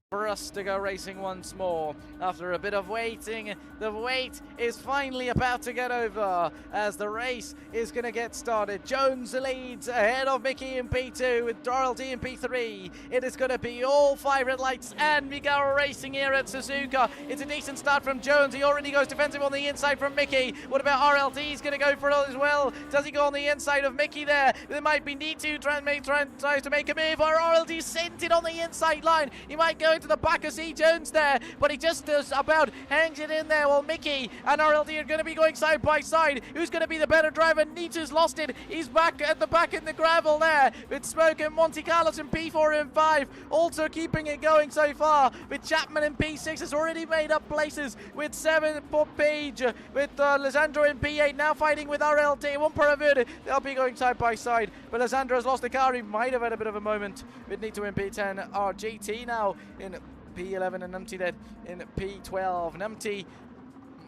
For us to go racing once more. After a bit of waiting, the wait is finally about to get over as the race is going to get started. Jones leads ahead of Mickey in P2 with RLD in P3. It is going to be all 5 red lights and we go racing here at Suzuka. It's a decent start from Jones. He already goes defensive on the inside from Mickey. What about RLD? He's going to go for it as well. Does he go on the inside of Mickey there? There might be need to tries to make a move, or RLD sent it on the inside line. He might go into the back of C. Jones there, but he just does about hangs it in there while Mickey and RLD are going to be going side by side. Who's going to be the better driver? Nietzsche's lost it. He's back at the back in the gravel there with Smoke and Monte Carlos in P4 and 5, also keeping it going so far with Chapman in P6 has already made up places with 7 for Page, with Lisandro in P8 now fighting with RLD. One per Verde, they'll be going side by side, but Lisandro has lost the car. He might have had a bit of a moment with Nito in P10. GT now in P11 and Numpty then in P12. Numpty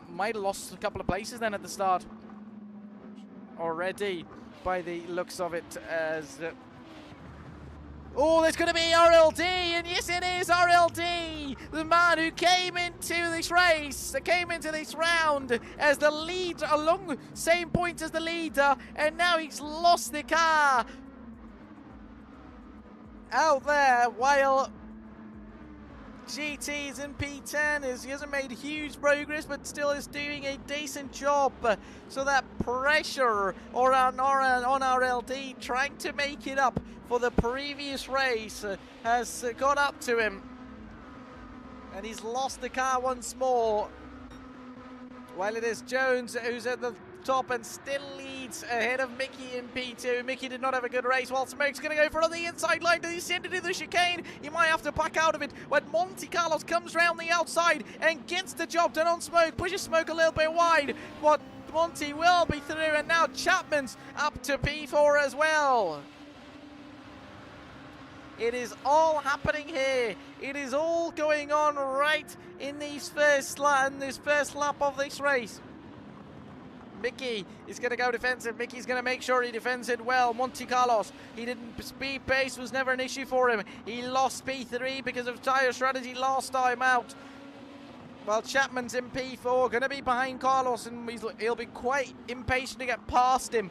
might have lost a couple of places then at the start already by the looks of it, as oh, there's going to be RLD, and yes it is RLD, the man who came into this race, came into this round as the lead, along same points as the leader, and now he's lost the car out there while GT's in P10. He hasn't made huge progress, but still is doing a decent job. So that pressure on RLD trying to make it up for the previous race has got up to him, and he's lost the car once more. While it is Jones who's at the top and still leads ahead of Mickey in P2. Mickey did not have a good race, while Smoke's going to go for it on the inside line. Does he send it to the chicane? He might have to back out of it when Monte Carlos comes round the outside and gets the job done on Smoke. Pushes Smoke a little bit wide, but Monte will be through, and now Chapman's up to P4 as well. It is all happening here. It is all going on right in this first lap of this race. Mickey is going to go defensive. Mickey's going to make sure he defends it well. Monte Carlos, he didn't, speed pace was never an issue for him. He lost P3 because of tyre strategy last time out. Well, Chapman's in P4, going to be behind Carlos, and he'll be quite impatient to get past him.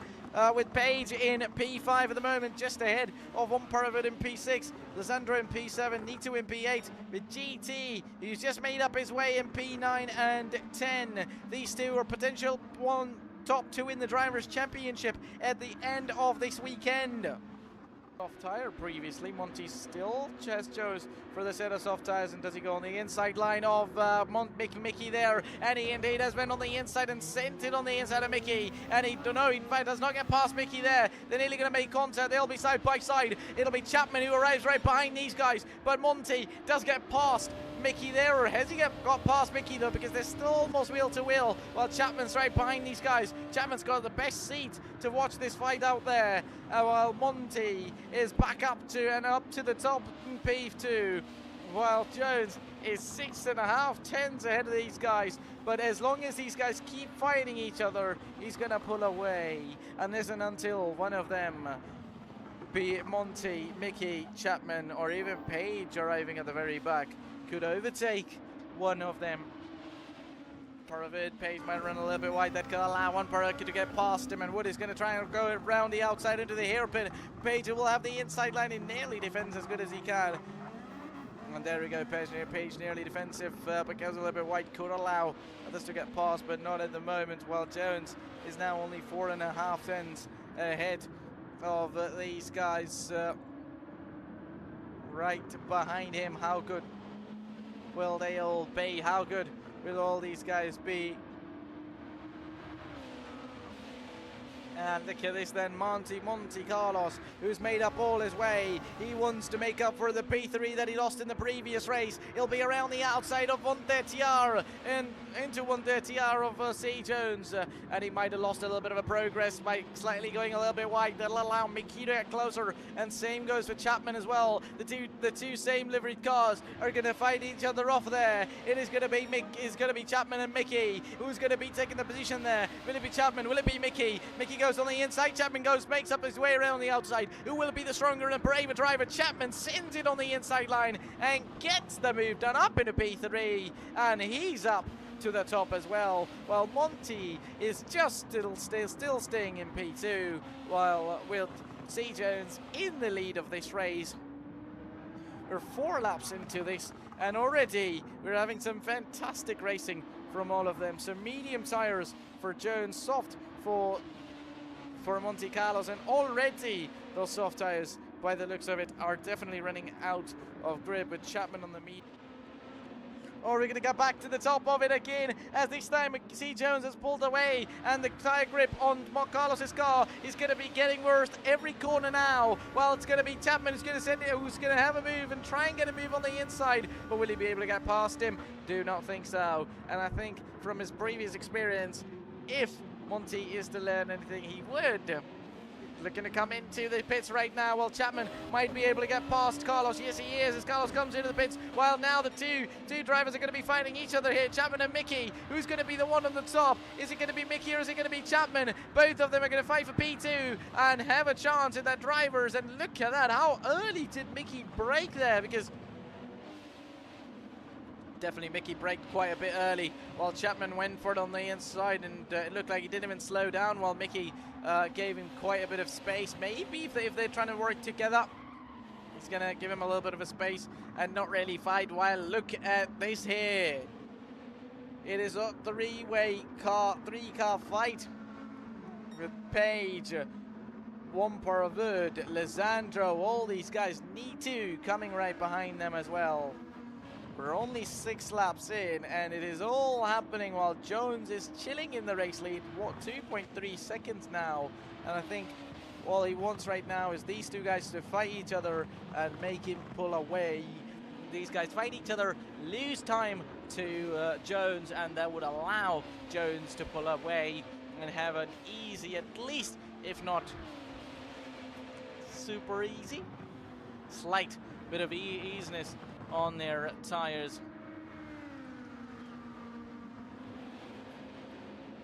With Page in P5 at the moment, just ahead of one Paravid in P6, Lisandro in P7, Nito in P8, with GT, who's just made up his way in P9 and 10. These two are potential top 2 in the Drivers' Championship at the end of this weekend. Soft tire previously. Monty still just chose for the set of soft tires, and does he go on the inside line of Mickey there? And he indeed has been on the inside and sent it on the inside of Mickey, and he in fact does not get past Mickey there. They're nearly going to make contact. They'll be side by side. It'll be Chapman who arrives right behind these guys, but Monty does get past Mickey there, or has he got past Mickey though, because they're still almost wheel to wheel while Chapman's right behind these guys. Chapman's got the best seat to watch this fight out there, while Monty is back up to the top in P2, while Jones is 6.5 tenths ahead of these guys. But as long as these guys keep fighting each other, he's gonna pull away, and this isn't until one of them, be it Monty, Mickey, Chapman, or even Page arriving at the very back, could overtake one of them. Paravid, Page might run a little bit wide. That could allow one Paravid to get past him, and Wood is going to try and go around the outside into the hairpin. Page will have the inside line. He nearly defends as good as he can. And there we go, Page nearly defensive, but goes a little bit wide. Could allow others to get past, but not at the moment, while Jones is now only 4.5 tenths ahead of these guys right behind him. How good will they all be? How good will all these guys be? And look at this then, Monte Carlos, who's made up all his way. He wants to make up for the P3 that he lost in the previous race. He'll be around the outside of 130R and into 130R of C. Jones. And he might have lost a little bit of a progress by slightly going a little bit wide. That'll allow Mickey to get closer. And same goes for Chapman as well. The two same liveried cars are going to fight each other off there. It is going to be Chapman and Mickey. Who's going to be taking the position there? Will it be Chapman? Will it be Mickey? Mickey goes on the inside, Chapman makes up his way around the outside. Who will be the stronger and braver driver? Chapman sends it on the inside line and gets the move done up into P3, and he's up to the top as well, while Monty is just still staying in P2, while with C. Jones in the lead of this race. We're 4 laps into this, and already we're having some fantastic racing from all of them. So medium tires for Jones, soft for Monte Carlos, and already those soft tires, by the looks of it, are definitely running out of grip with Chapman on the medium. Oh, we're going to get back to the top of it again, as this time C. Jones has pulled away, and the tyre grip on Carlos's car is going to be getting worse every corner now. Well, it's going to be Chapman who's going to have a move and try and get a move on the inside, but will he be able to get past him? Do not think so. And I think from his previous experience, if Monty is to learn anything, he would. Looking to come into the pits right now. Well, Chapman might be able to get past Carlos. Yes, he is, as Carlos comes into the pits. Well, now the two drivers are going to be fighting each other here. Chapman and Mickey. Who's going to be the one on the top? Is it going to be Mickey or is it going to be Chapman? Both of them are going to fight for P2 and have a chance at their drivers. And look at that. How early did Mickey brake there? Because definitely Mickey braked quite a bit early, while Chapman went for it on the inside, and it looked like he didn't even slow down, while Mickey gave him quite a bit of space. Maybe if they're trying to work together, he's going to give him a little bit of a space and not really fight. While look at this here. It is a three-car fight with Page, Wamparavood, Lisandro, all these guys, Nitu coming right behind them as well. We're only 6 laps in, and it is all happening while Jones is chilling in the race lead. What, 2.3 seconds now? And I think all he wants right now is these two guys to fight each other and make him pull away. These guys fight each other, lose time to Jones, and that would allow Jones to pull away and have an easy, at least, if not super easy, slight bit of easiness on their tires.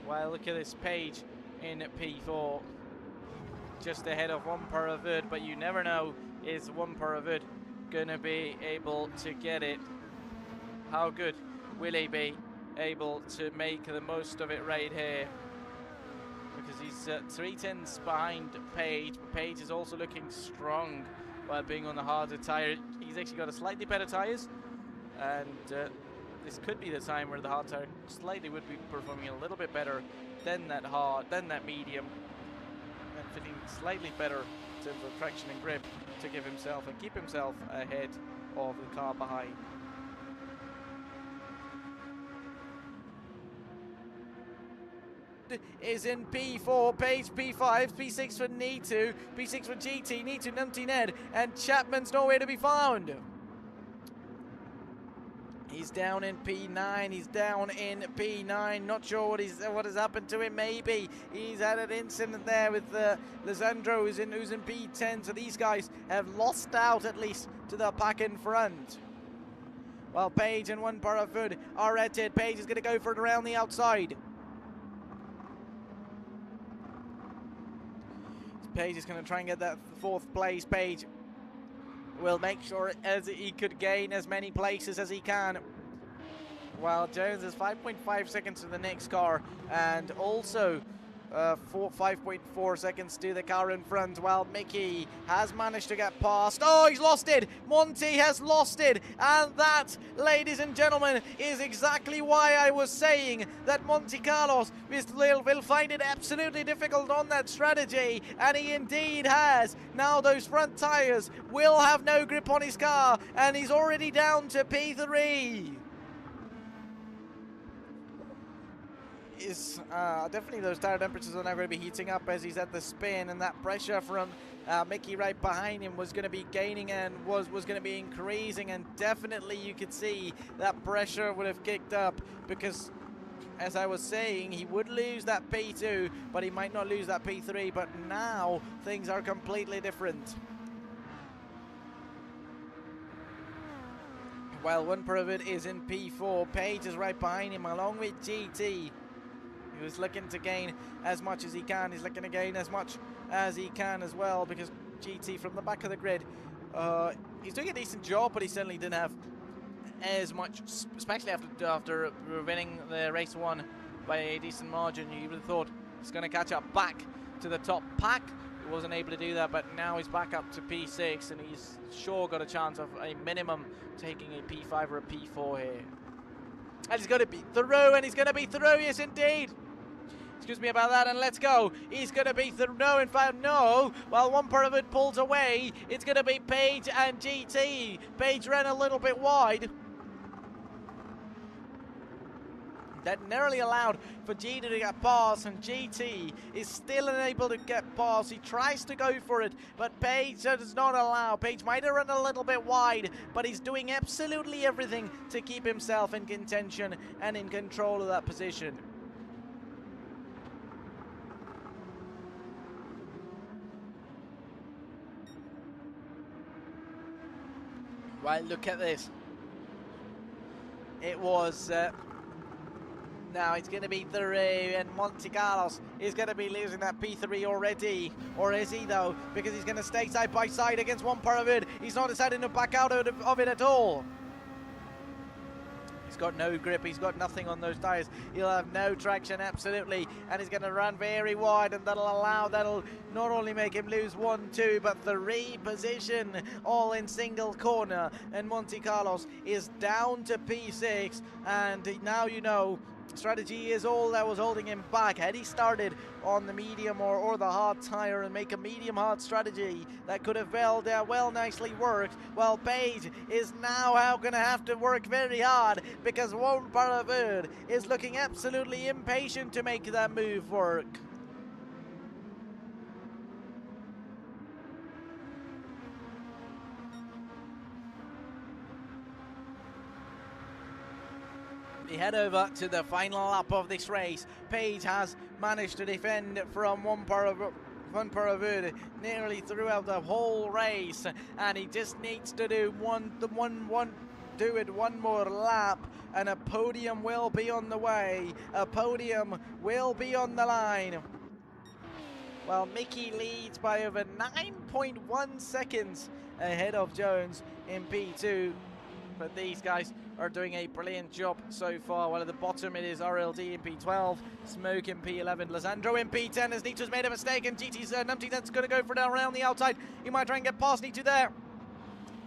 Well, look at this Page in P4, just ahead of Wamparavood, but you never know, is Wamparavood gonna be able to get it? How good will he be able to make the most of it right here? Because he's 3/10 behind Page, but Page is also looking strong while being on the harder tire. He's actually got a slightly better tires, and this could be the time where the hard tire slightly would be performing a little bit better than that medium, and feeling slightly better in terms of traction and grip to give himself and keep himself ahead of the car behind. Is in P4, Page P5, P6 for Nitu, P6 for GT, Nitu, Numpty Ned, and Chapman's nowhere to be found. He's down in P9, not sure what has happened to him. Maybe he's had an incident there with Lisandro who's in P10, so these guys have lost out at least to the pack in front. While Page and Wamparavood are at it. Page is going to go for it around the outside. Page is going to try and get that 4th place. Page will make sure as he could gain as many places as he can. While Jones is 5.5 seconds to the next car, and also 5.4 seconds to the car in front, while Mickey has managed to get past. Oh, he's lost it! Monty has lost it! And that, ladies and gentlemen, is exactly why I was saying that Monte Carlos will find it absolutely difficult on that strategy, and he indeed has. Now those front tires will have no grip on his car, and he's already down to P3. is definitely those tire temperatures are now going to be heating up as he's at the spin, and that pressure from Mickey right behind him was going to be gaining and was going to be increasing, and definitely you could see that pressure would have kicked up because, as I was saying, he would lose that P2, but he might not lose that P3, but now things are completely different. While one part of it is in P4, Page is right behind him along with GT, who's looking to gain as much as he can. He's looking to gain as much as he can as well, because GT from the back of the grid, he's doing a decent job, but he certainly didn't have as much, especially after winning the race one by a decent margin. You would have thought he's going to catch up back to the top pack. He wasn't able to do that, but now he's back up to P6, and he's sure got a chance of a minimum taking a P5 or a P4 here. And he's going to be through, and he's going to be through, yes indeed. Excuse me about that, and let's go. He's going to be through. No, in fact, no. While one part of it pulls away, it's going to be Page and GT. Page ran a little bit wide. That narrowly allowed for GT to get past, and GT is still unable to get past. He tries to go for it, but Page does not allow. Page might have run a little bit wide, but he's doing absolutely everything to keep himself in contention and in control of that position. Right, look at this. It was... now it's going to be through, and Monte Carlos is going to be losing that P3 already. Or is he, though? Because he's going to stay side by side against one part of it. He's not deciding to back out of it at all. He's got no grip. He's got nothing on those tires. He'll have no traction, absolutely. And he's going to run very wide, and that'll not only make him lose 1, 2, but 3 position, all in single corner. And Monte Carlos is down to P6, and now you know strategy is all that was holding him back. Had he started on the medium or the hard tire and make a medium hard strategy, that could have well nicely worked. Well, Page is now going to have to work very hard, because one part of it is looking absolutely impatient to make that move work. We head over to the final lap of this race. Page has managed to defend from one part of it nearly throughout the whole race, and he just needs to do one more lap, and a podium will be on the way. A podium will be on the line. Well, Mickey leads by over 9.1 seconds ahead of Jones in P2. But these guys are doing a brilliant job so far. Well, at the bottom it is RLD in P12, Smoke in P11, Lizandro in P10 as Nito's made a mistake, and GT's Numpty that's going to go for it around the outside. He might try and get past Nito there.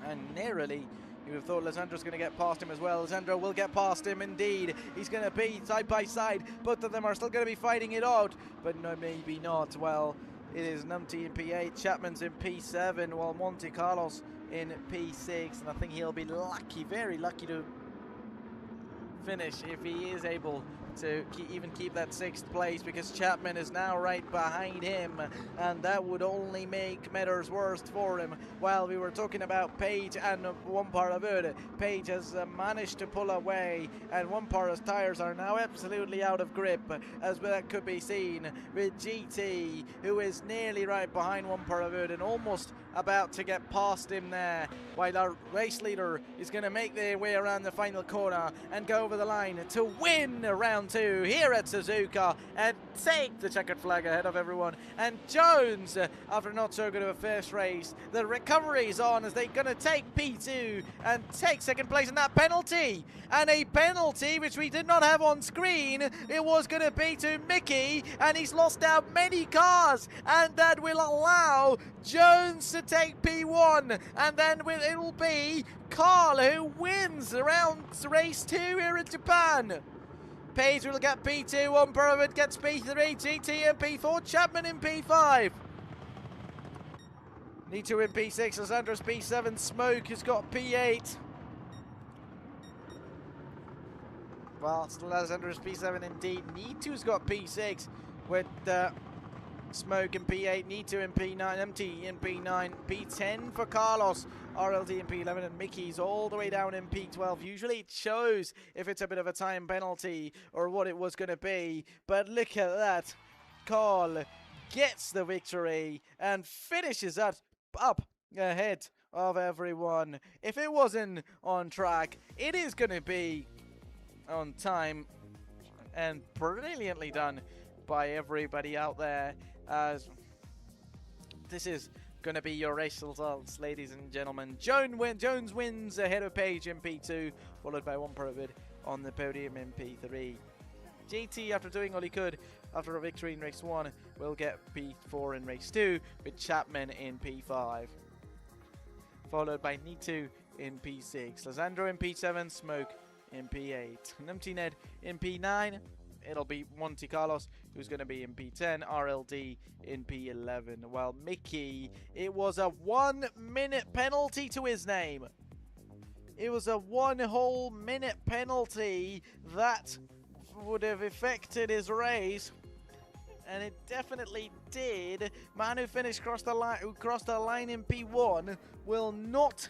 And narrowly, you would have thought Lizandro's going to get past him as well. Lizandro will get past him indeed. He's going to be side by side. Both of them are still going to be fighting it out, but no, maybe not. Well, it is Numpty in P8, Chapman's in P7, while Monte Carlos in P6, and I think he'll be lucky, very lucky to finish if he is able to even keep that 6th place, because Chapman is now right behind him, and that would only make matters worse for him. While we were talking about Page and one part of it, Page has managed to pull away, and one part of his tires are now absolutely out of grip, as that could be seen with GT, who is nearly right behind one part of it and almost about to get past him there, while our race leader is going to make their way around the final corner and go over the line to win round 2 here at Suzuka and take the checkered flag ahead of everyone. And Jones, after not so good of a first race, the recovery is on as they're going to take P2 and take 2nd place in that penalty. And a penalty which we did not have on screen. It was going to be to Mickey, and he's lost out many cars, and that will allow Jones to take P1, and then it will be Carl who wins around race 2 here in Japan. Page will get P2, one part of it gets P3, GT in P4, Chapman in P5. Nito in P6, Lizandro's P7, Smoke has got P8. Well, Alexander's P7 indeed. Need2's got P6 with Smoke in P8, Need2 in P9, MT in P9, P10 for Carlos, RLD in P11, and Mickey's all the way down in P12. Usually it shows if it's a bit of a time penalty or what it was going to be, but look at that. Carl gets the victory and finishes that up ahead of everyone. If it wasn't on track, it is going to be on time, and brilliantly done by everybody out there. As this is going to be your race results, ladies and gentlemen. Jones wins ahead of Page in P2, followed by Wampervid on the podium in P3. GT, after doing all he could after a victory in race 1, will get P4 in race 2, with Chapman in P5. Followed by Need2 in P6, Lizandro in P7, Smoke in P8, Numpty Ned in P9. It'll be Monte Carlos, who's going to be in P10, RLD in P11. While Mickey, it was a 1 minute penalty to his name. It was a 1 whole minute penalty that would have affected his race, and it definitely did. Man who finished crossed the line in P1 will not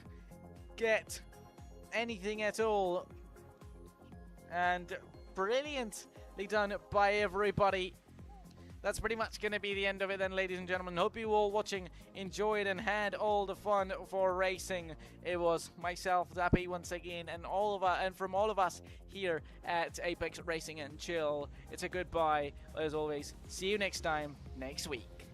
get anything at all. And brilliantly done by everybody. That's pretty much going to be the end of it then, ladies and gentlemen. Hope you all watching enjoyed and had all the fun for racing. It was myself, Zappy, once again, and from all of us here at Apex Racing and Chill. It's a goodbye, as always. See you next time, next week.